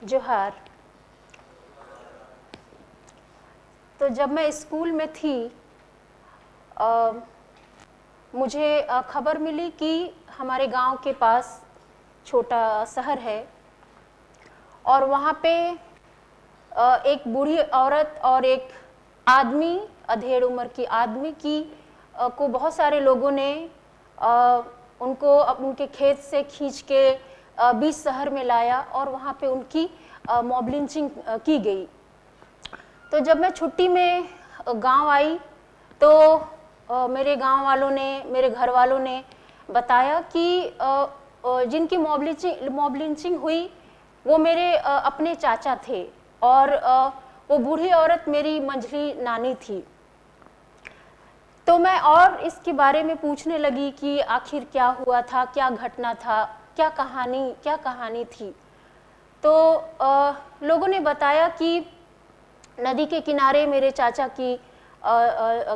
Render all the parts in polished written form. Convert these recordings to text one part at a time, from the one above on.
जोहार। तो जब मैं स्कूल में थी मुझे खबर मिली कि हमारे गांव के पास छोटा शहर है और वहाँ पे एक बूढ़ी औरत और एक आदमी, अधेड़ उम्र की आदमी की को बहुत सारे लोगों ने उनको उनके खेत से खींच के बीच शहर में लाया और वहाँ पे उनकी मॉब लिंचिंग की गई। तो जब मैं छुट्टी में गांव आई तो मेरे गांव वालों ने, मेरे घर वालों ने बताया कि जिनकी मॉब लिंचिंग हुई वो मेरे अपने चाचा थे और वो बूढ़ी औरत मेरी मंझली नानी थी। तो मैं और इसके बारे में पूछने लगी कि आखिर क्या हुआ था, क्या घटना था, क्या कहानी थी। तो लोगों ने बताया कि नदी के किनारे मेरे चाचा की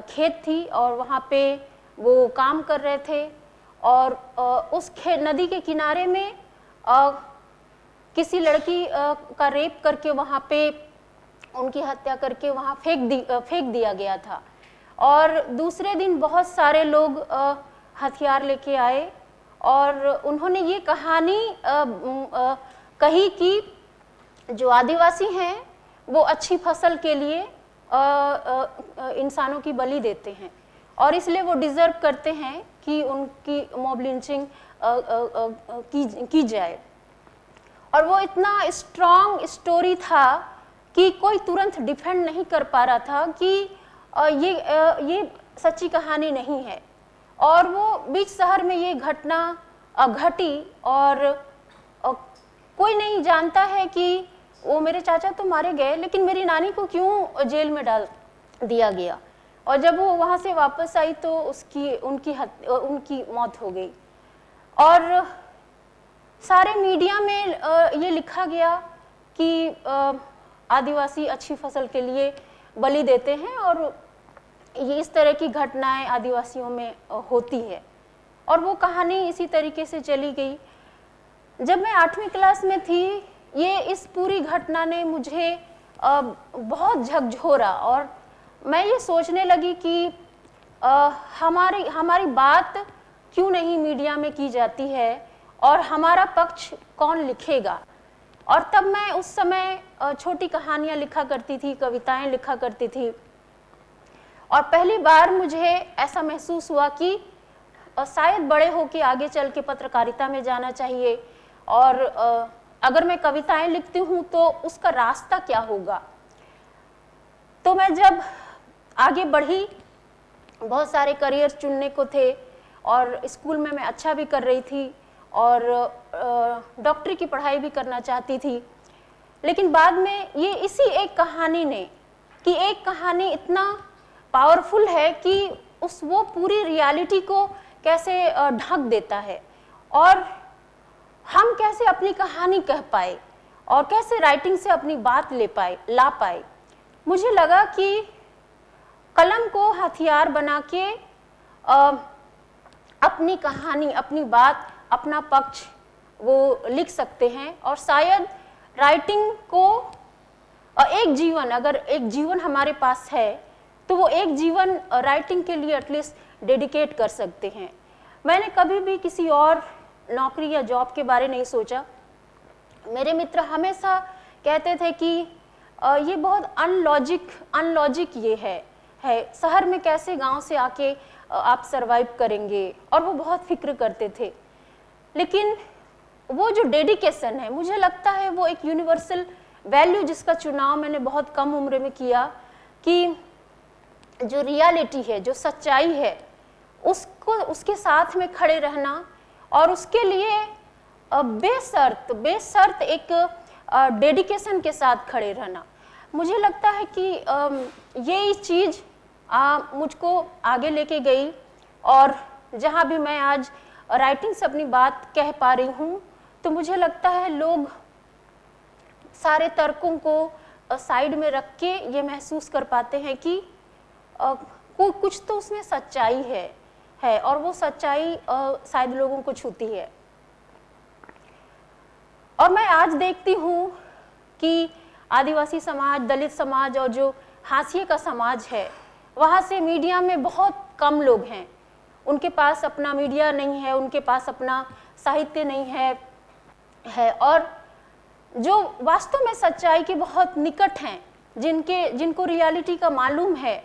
खेत थी और वहाँ पे वो काम कर रहे थे और उस नदी के किनारे में किसी लड़की का रेप करके वहाँ पे उनकी हत्या करके वहाँ फेंक दिया गया था। और दूसरे दिन बहुत सारे लोग हथियार लेके आए और उन्होंने ये कहानी कही कि जो आदिवासी हैं वो अच्छी फसल के लिए इंसानों की बलि देते हैं और इसलिए वो डिज़र्व करते हैं कि उनकी मॉब लिंचिंग की जाए। और वो इतना स्ट्रॉन्ग स्टोरी था कि कोई तुरंत डिफेंड नहीं कर पा रहा था कि ये सच्ची कहानी नहीं है। और वो बीच शहर में ये घटना घटी और कोई नहीं जानता है कि वो मेरे चाचा तो मारे गए लेकिन मेरी नानी को क्यों जेल में डाल दिया गया। और जब वो वहाँ से वापस आई तो उनकी मौत हो गई। और सारे मीडिया में ये लिखा गया कि आदिवासी अच्छी फसल के लिए बलि देते हैं और ये इस तरह की घटनाएं आदिवासियों में होती है। और वो कहानी इसी तरीके से चली गई। जब मैं 8वीं क्लास में थी ये इस पूरी घटना ने मुझे बहुत झकझोरा और मैं ये सोचने लगी कि हमारी बात क्यों नहीं मीडिया में की जाती है और हमारा पक्ष कौन लिखेगा। और तब मैं उस समय छोटी कहानियाँ लिखा करती थी, कविताएं लिखा करती थी और पहली बार मुझे ऐसा महसूस हुआ कि शायद बड़े होके आगे चल के पत्रकारिता में जाना चाहिए और अगर मैं कविताएं लिखती हूँ तो उसका रास्ता क्या होगा। तो मैं जब आगे बढ़ी, बहुत सारे करियर चुनने को थे और स्कूल में मैं अच्छा भी कर रही थी और डॉक्टरी की पढ़ाई भी करना चाहती थी। लेकिन बाद में ये इसी एक कहानी इतना पावरफुल है कि वो पूरी रियलिटी को कैसे ढक देता है और हम कैसे अपनी कहानी कह पाए और कैसे राइटिंग से अपनी बात ला पाए। मुझे लगा कि कलम को हथियार बना के अपनी कहानी, अपनी बात, अपना पक्ष वो लिख सकते हैं और शायद राइटिंग को अगर एक जीवन हमारे पास है तो वो एक जीवन राइटिंग के लिए एटलीस्ट डेडिकेट कर सकते हैं। मैंने कभी भी किसी और नौकरी या जॉब के बारे नहीं सोचा। मेरे मित्र हमेशा कहते थे कि ये बहुत अनलॉजिक ये है शहर में कैसे गांव से आके आप सरवाइव करेंगे और वो बहुत फिक्र करते थे। लेकिन वो जो डेडिकेशन है, मुझे लगता है वो एक यूनिवर्सल वैल्यू जिसका चुनाव मैंने बहुत कम उम्र में किया कि जो रियलिटी है, जो सच्चाई है, उसके साथ में खड़े रहना और उसके लिए बेशर्त एक डेडिकेशन के साथ खड़े रहना। मुझे लगता है कि ये चीज़ मुझको आगे लेके गई और जहाँ भी मैं आज राइटिंग से अपनी बात कह पा रही हूँ तो मुझे लगता है लोग सारे तर्कों को साइड में रख के ये महसूस कर पाते हैं कि कुछ तो उसमें सच्चाई है और वो सच्चाई शायद लोगों को छूती है। और मैं आज देखती हूँ कि आदिवासी समाज, दलित समाज और जो हाशिए का समाज है, वहाँ से मीडिया में बहुत कम लोग हैं। उनके पास अपना मीडिया नहीं है, उनके पास अपना साहित्य नहीं है और जो वास्तव में सच्चाई के बहुत निकट हैं, जिनको रियलिटी का मालूम है,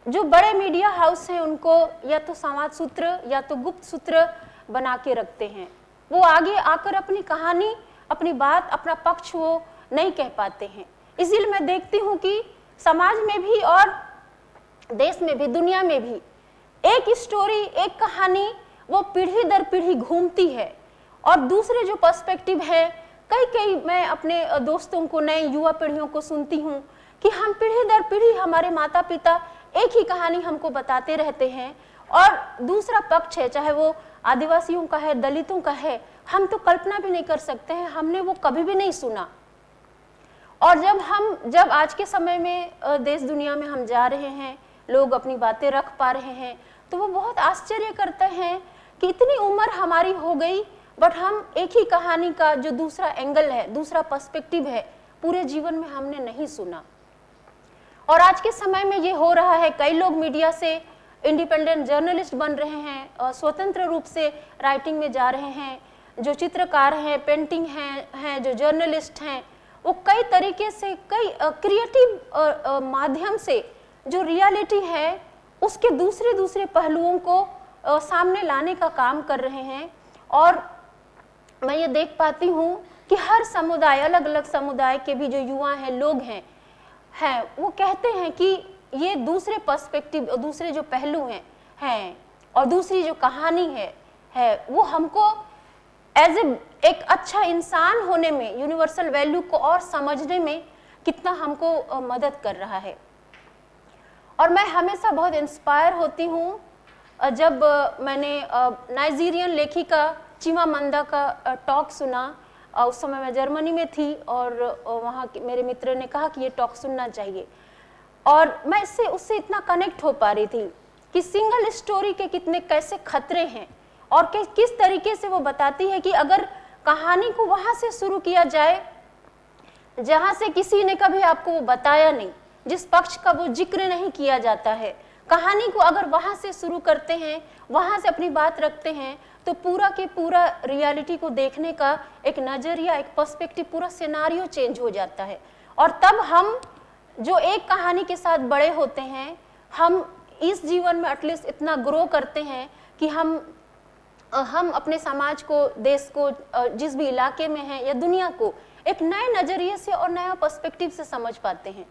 जो बड़े मीडिया हाउस हैं, उनको या तो समाज सूत्र या तो गुप्त सूत्र बना के रखते हैं। वो आगे आकर अपनी कहानी, अपनी बात, अपना पक्ष वो नहीं कह पाते हैं। इसीलिए मैं देखती हूँ कि समाज में भी और देश में भी, दुनिया में भी एक स्टोरी, एक कहानी वो पीढ़ी दर पीढ़ी घूमती है और दूसरे जो पर्सपेक्टिव है, कई मैं अपने दोस्तों को, नए युवा पीढ़ियों को सुनती हूँ कि हम पीढ़ी दर पीढ़ी, हमारे माता पिता एक ही कहानी हमको बताते रहते हैं और दूसरा पक्ष है, चाहे वो आदिवासियों का है, दलितों का है, हम तो कल्पना भी नहीं कर सकते हैं, हमने वो कभी भी नहीं सुना। और जब आज के समय में देश दुनिया में हम जा रहे हैं, लोग अपनी बातें रख पा रहे हैं, तो वो बहुत आश्चर्य करते हैं कि इतनी उम्र हमारी हो गई बट हम एक ही कहानी का जो दूसरा एंगल है, दूसरा पर्सपेक्टिव है, पूरे जीवन में हमने नहीं सुना। और आज के समय में ये हो रहा है, कई लोग मीडिया से इंडिपेंडेंट जर्नलिस्ट बन रहे हैं, स्वतंत्र रूप से राइटिंग में जा रहे हैं, जो चित्रकार हैं, पेंटिंग हैं, जो जर्नलिस्ट हैं, वो कई तरीके से, कई क्रिएटिव माध्यम से जो रियलिटी है उसके दूसरे पहलुओं को सामने लाने का काम कर रहे हैं। और मैं ये देख पाती हूँ कि हर समुदाय, अलग अलग समुदाय के भी जो युवा हैं, लोग हैं, वो कहते हैं कि ये दूसरे पर्सपेक्टिव, दूसरे जो पहलू हैं और दूसरी जो कहानी है वो हमको एज एक अच्छा इंसान होने में, यूनिवर्सल वैल्यू को और समझने में कितना हमको मदद कर रहा है। और मैं हमेशा बहुत इंस्पायर होती हूँ जब मैंने नाइजीरियन लेखिका चिमामंदा का टॉक सुना। उस समय मैं जर्मनी में थी और वहाँ मेरे मित्र ने कहा कि ये टॉक सुनना चाहिए और मैं उससे इतना कनेक्ट हो पा रही थी कि सिंगल स्टोरी के कितने कैसे खतरे हैं और किस तरीके से वो बताती है कि अगर कहानी को वहाँ से शुरू किया जाए जहाँ से किसी ने कभी आपको वो बताया नहीं, जिस पक्ष का वो जिक्र नहीं किया जाता है, कहानी को अगर वहाँ से शुरू करते हैं, वहाँ से अपनी बात रखते हैं, तो पूरा के पूरा रियलिटी को देखने का एक नज़रिया, एक पर्सपेक्टिव, पूरा सिनारियो चेंज हो जाता है। और तब हम जो एक कहानी के साथ बड़े होते हैं, हम इस जीवन में एटलीस्ट इतना ग्रो करते हैं कि हम अपने समाज को, देश को, जिस भी इलाके में हैं या दुनिया को एक नए नज़रिए से और नया पर्सपेक्टिव से समझ पाते हैं।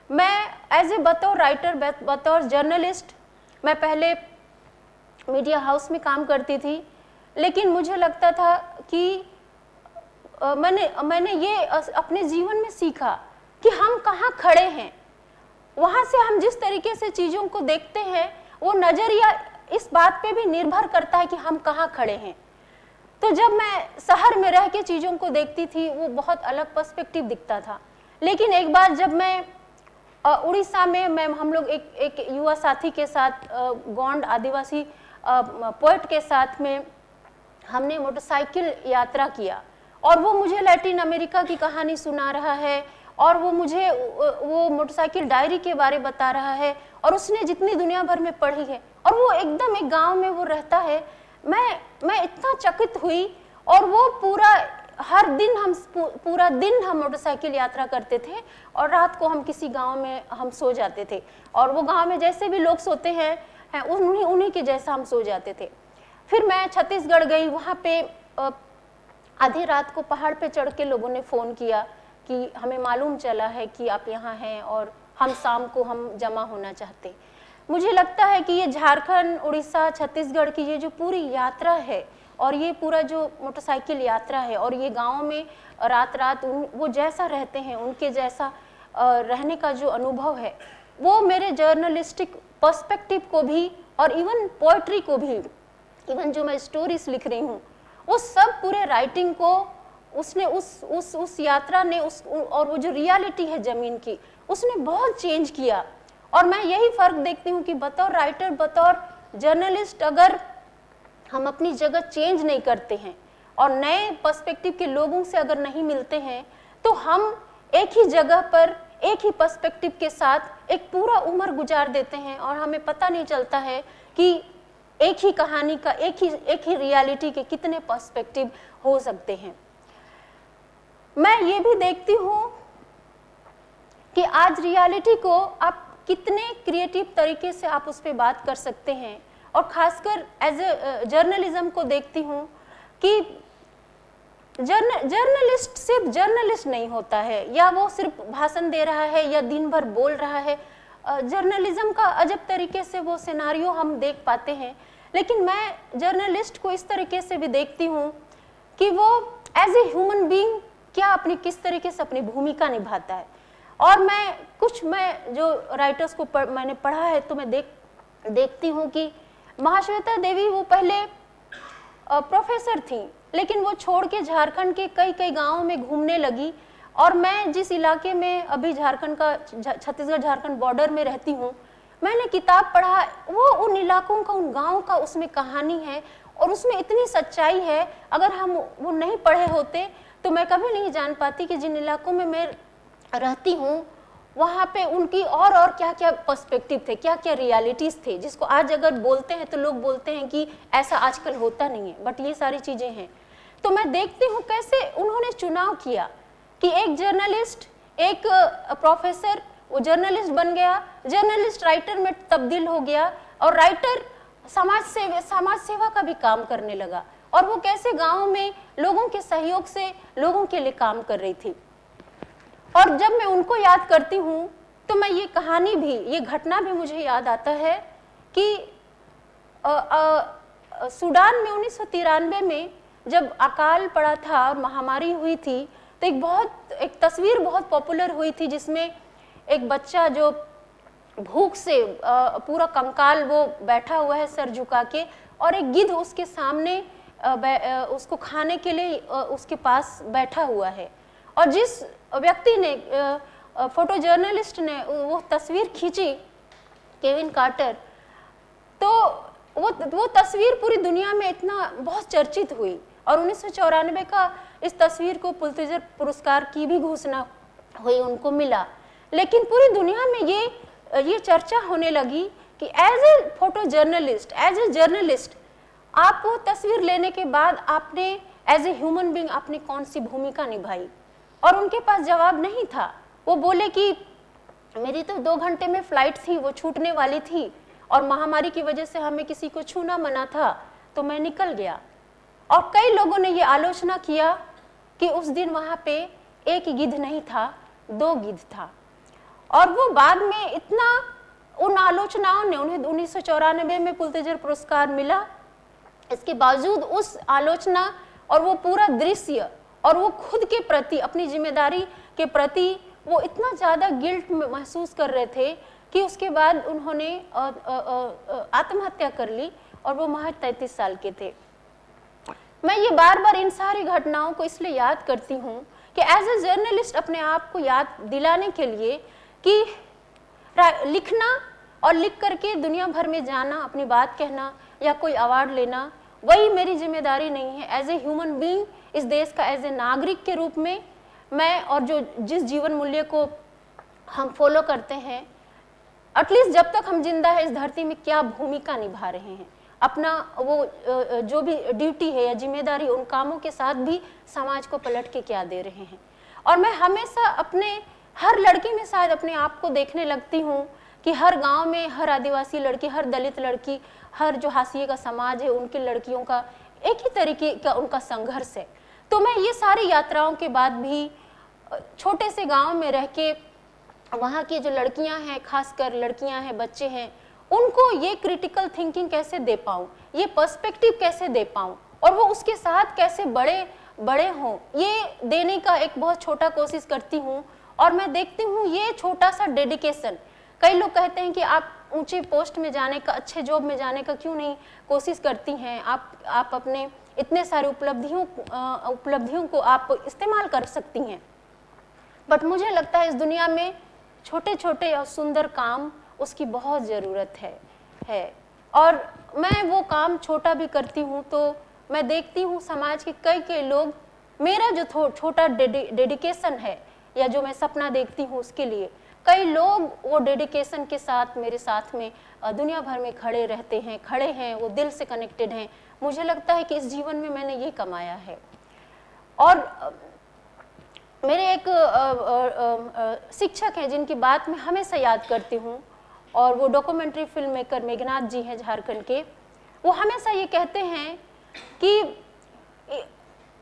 मैं एज ए बतौर राइटर, बतौर जर्नलिस्ट, मैं पहले मीडिया हाउस में काम करती थी, लेकिन मुझे लगता था कि मैंने ये अपने जीवन में सीखा कि हम कहाँ खड़े हैं। वहाँ से हम जिस तरीके से चीज़ों को देखते हैं, वो नज़रिया इस बात पे भी निर्भर करता है कि हम कहाँ खड़े हैं। तो जब मैं शहर में रह के चीज़ों को देखती थी, वो बहुत अलग पर्सपेक्टिव दिखता था। लेकिन एक बार जब मैं उड़ीसा में, हम लोग एक युवा साथी के साथ, गोंड आदिवासी पोएट के साथ में हमने मोटरसाइकिल यात्रा किया और वो मुझे लैटिन अमेरिका की कहानी सुना रहा है और वो मुझे वो मोटरसाइकिल डायरी के बारे बता रहा है और उसने जितनी दुनिया भर में पढ़ी है और वो एकदम एक गांव में वो रहता है। मैं इतना चकित हुई और वो हर दिन पूरा दिन हम मोटरसाइकिल यात्रा करते थे और रात को हम किसी गांव में हम सो जाते थे और वो गांव में जैसे भी लोग सोते हैं उन्हीं के जैसा हम सो जाते थे। फिर मैं छत्तीसगढ़ गई, वहाँ पे आधी रात को पहाड़ पे चढ़ के लोगों ने फ़ोन किया कि हमें मालूम चला है कि आप यहाँ हैं और हम शाम को हम जमा होना चाहते। मुझे लगता है कि ये झारखंड, उड़ीसा, छत्तीसगढ़ की ये जो पूरी यात्रा है और ये पूरा जो मोटरसाइकिल यात्रा है और ये गाँव में रात वो जैसा रहते हैं, उनके जैसा रहने का जो अनुभव है, वो मेरे जर्नलिस्टिक पर्सपेक्टिव को भी और इवन पोइट्री को भी, इवन जो मैं स्टोरीज लिख रही हूँ, वो सब पूरे राइटिंग को उसने उस यात्रा ने और वो जो रियलिटी है ज़मीन की, उसने बहुत चेंज किया। और मैं यही फ़र्क देखती हूँ कि बतौर राइटर, बतौर जर्नलिस्ट, अगर हम अपनी जगह चेंज नहीं करते हैं और नए पर्सपेक्टिव के लोगों से अगर नहीं मिलते हैं, तो हम एक ही जगह पर एक ही पर्सपेक्टिव के साथ एक पूरा उम्र गुजार देते हैं और हमें पता नहीं चलता है कि एक ही कहानी का एक ही रियलिटी के कितने पर्सपेक्टिव हो सकते हैं। मैं ये भी देखती हूँ कि आज रियलिटी को आप कितने क्रिएटिव तरीके से आप उस पर बात कर सकते हैं, और खासकर एज ए जर्नलिज्म को देखती हूँ कि जर्नलिस्ट सिर्फ जर्नलिस्ट नहीं होता है, या वो सिर्फ भाषण दे रहा है या दिन भर बोल रहा है। जर्नलिज्म का अजब तरीके से वो सिनारियो हम देख पाते हैं, लेकिन मैं जर्नलिस्ट को इस तरीके से भी देखती हूँ कि वो एज ए ह्यूमन बीइंग किस तरीके से अपनी भूमिका निभाता है। और मैं जो राइटर्स को मैंने पढ़ा है तो मैं देखती हूँ कि महाश्वेता देवी वो पहले प्रोफेसर थी, लेकिन वो छोड़ के झारखंड के कई गांवों में घूमने लगी। और मैं जिस इलाके में अभी झारखंड का छत्तीसगढ़ झारखंड बॉर्डर में रहती हूँ, मैंने किताब पढ़ा, वो उन इलाकों का, उन गाँव का उसमें कहानी है और उसमें इतनी सच्चाई है। अगर हम वो नहीं पढ़े होते तो मैं कभी नहीं जान पाती कि जिन इलाकों में मैं रहती हूँ वहाँ पे उनकी और क्या क्या पर्सपेक्टिव थे, क्या क्या रियलिटीज़ थे, जिसको आज अगर बोलते हैं तो लोग बोलते हैं कि ऐसा आजकल होता नहीं है, बट ये सारी चीज़ें हैं। तो मैं देखती हूँ कैसे उन्होंने चुनाव किया कि एक जर्नलिस्ट, एक प्रोफेसर, वो जर्नलिस्ट बन गया, जर्नलिस्ट राइटर में तब्दील हो गया, और राइटर समाज सेवा का भी काम करने लगा, और वो कैसे गाँव में लोगों के सहयोग से लोगों के लिए काम कर रही थी। और जब मैं उनको याद करती हूँ तो मैं ये कहानी भी, ये घटना भी मुझे याद आता है कि सूडान में 1993 में जब अकाल पड़ा था और महामारी हुई थी, तो एक तस्वीर बहुत पॉपुलर हुई थी जिसमें एक बच्चा जो भूख से पूरा कंकाल वो बैठा हुआ है सर झुका के, और एक गिद्ध उसके सामने उसको खाने के लिए उसके पास बैठा हुआ है। और जिस व्यक्ति ने, फोटो जर्नलिस्ट ने वो तस्वीर खींची, केविन कार्टर, तो वो तस्वीर पूरी दुनिया में इतना बहुत चर्चित हुई, और 1994 का इस तस्वीर को पुलित्जर पुरस्कार की भी घोषणा हुई, उनको मिला। लेकिन पूरी दुनिया में ये चर्चा होने लगी कि as a photo journalist, as a journalist, आप वो तस्वीर लेने के बाद आपने एज ए ह्यूमन बीइंग आपने कौन सी भूमिका निभाई। और उनके पास जवाब नहीं था। वो बोले कि मेरी तो 2 घंटे में फ्लाइट थी, वो छूटने वाली थी, और महामारी की वजह से हमें किसी को छूना मना था, तो मैं निकल गया। और कई लोगों ने ये आलोचना किया कि उस दिन वहाँ पे एक गिद्ध नहीं था, 2 गिद्ध था। और वो बाद में इतना, उन आलोचनाओं ने, उन्हें 1994 में पुलित्जर पुरस्कार मिला। इसके बावजूद उस आलोचना और वो पूरा दृश्य और वो खुद के प्रति, अपनी जिम्मेदारी के प्रति वो इतना ज़्यादा गिल्ट महसूस कर रहे थे कि उसके बाद उन्होंने आत्महत्या कर ली, और वो महज 33 साल के थे। मैं ये बार बार इन सारी घटनाओं को इसलिए याद करती हूँ कि एज ए जर्नलिस्ट अपने आप को याद दिलाने के लिए कि लिखना और लिख करके दुनिया भर में जाना, अपनी बात कहना या कोई अवार्ड लेना, वही मेरी जिम्मेदारी नहीं है। एज ए ह्यूमन बीइंग, इस देश का एज ए नागरिक के रूप में मैं, और जिस जीवन मूल्य को हम फॉलो करते हैं, एटलीस्ट जब तक हम जिंदा है इस धरती में क्या भूमिका निभा रहे हैं, अपना वो जो भी ड्यूटी है या जिम्मेदारी, उन कामों के साथ भी समाज को पलट के क्या दे रहे हैं। और मैं हमेशा अपने हर लड़की में शायद अपने आप को देखने लगती हूँ कि हर गांव में हर आदिवासी लड़की, हर दलित लड़की, हर जो हाशिए का समाज है, उनकी लड़कियों का एक ही तरीके का उनका संघर्ष है। तो मैं ये सारी यात्राओं के बाद भी छोटे से गांव में रह के वहाँ की जो लड़कियां हैं, खासकर लड़कियां हैं, बच्चे हैं, उनको ये क्रिटिकल थिंकिंग कैसे दे पाऊँ, ये पर्सपेक्टिव कैसे दे पाऊँ, और वो उसके साथ कैसे बड़े हों, ये देने का एक बहुत छोटा कोशिश करती हूँ। और मैं देखती हूँ ये छोटा सा डेडिकेशन, कई लोग कहते हैं कि आप ऊंचे पोस्ट में जाने का, अच्छे जॉब में जाने का क्यों नहीं कोशिश करती हैं, आप अपने इतने सारे उपलब्धियों को आप इस्तेमाल कर सकती हैं। बट मुझे लगता है इस दुनिया में छोटे छोटे और सुंदर काम, उसकी बहुत ज़रूरत है। और मैं वो काम छोटा भी करती हूँ तो मैं देखती हूँ समाज के कई लोग मेरा जो छोटा डेडिकेशन है या जो मैं सपना देखती हूँ उसके लिए कई लोग वो डेडिकेशन के साथ मेरे साथ में दुनिया भर में खड़े हैं, वो दिल से कनेक्टेड हैं। मुझे लगता है कि इस जीवन में मैंने ये कमाया है। और मेरे एक शिक्षक हैं जिनकी बात मैं हमेशा याद करती हूँ, और वो डॉक्यूमेंट्री फिल्म मेकर मेघनाथ जी हैं झारखंड के। वो हमेशा ये कहते हैं कि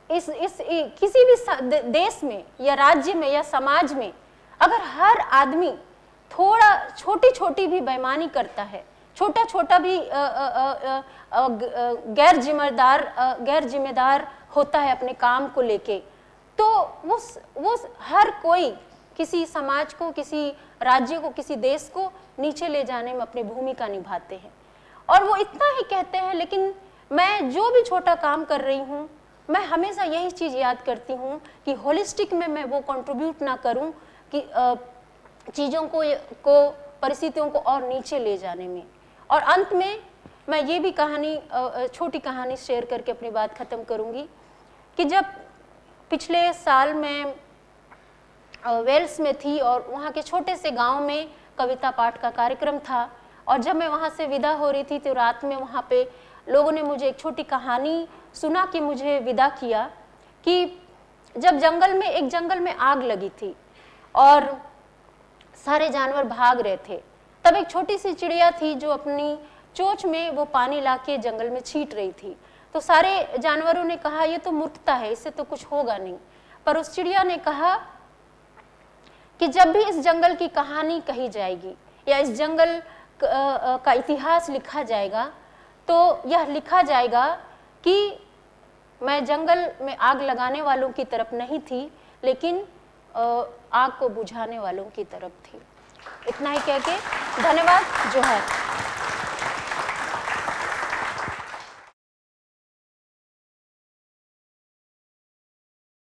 किसी भी देश में या राज्य में या समाज में अगर हर आदमी थोड़ा छोटी छोटी भी बेईमानी करता है, छोटा छोटा भी गैर जिम्मेदार होता है अपने काम को लेके, तो वो हर कोई किसी समाज को, किसी राज्य को, किसी देश को नीचे ले जाने में अपनी भूमिका निभाते हैं। और वो इतना ही कहते हैं, लेकिन मैं जो भी छोटा काम कर रही हूँ मैं हमेशा यही चीज़ याद करती हूँ कि होलिस्टिक में मैं वो कंट्रीब्यूट ना करूँ कि चीज़ों को परिस्थितियों को और नीचे ले जाने में। और अंत में मैं ये भी छोटी कहानी शेयर करके अपनी बात ख़त्म करूँगी कि जब पिछले साल मैं वेल्स में थी और वहाँ के छोटे से गांव में कविता पाठ का कार्यक्रम था, और जब मैं वहाँ से विदा हो रही थी तो रात में वहाँ पे लोगों ने मुझे एक छोटी कहानी सुना कि मुझे विदा किया कि जब एक जंगल में आग लगी थी और सारे जानवर भाग रहे थे, तब एक छोटी सी चिड़िया थी जो अपनी चोंच में वो पानी लाके जंगल में छींट रही थी। तो सारे जानवरों ने कहा ये तो मूर्खता है, इससे तो कुछ होगा नहीं। पर उस चिड़िया ने कहा कि जब भी इस जंगल की कहानी कही जाएगी या इस जंगल का इतिहास लिखा जाएगा, तो यह लिखा जाएगा कि मैं जंगल में आग लगाने वालों की तरफ नहीं थी, लेकिन आग को बुझाने वालों की तरफ थी। इतना ही कह के धन्यवाद। जोहार।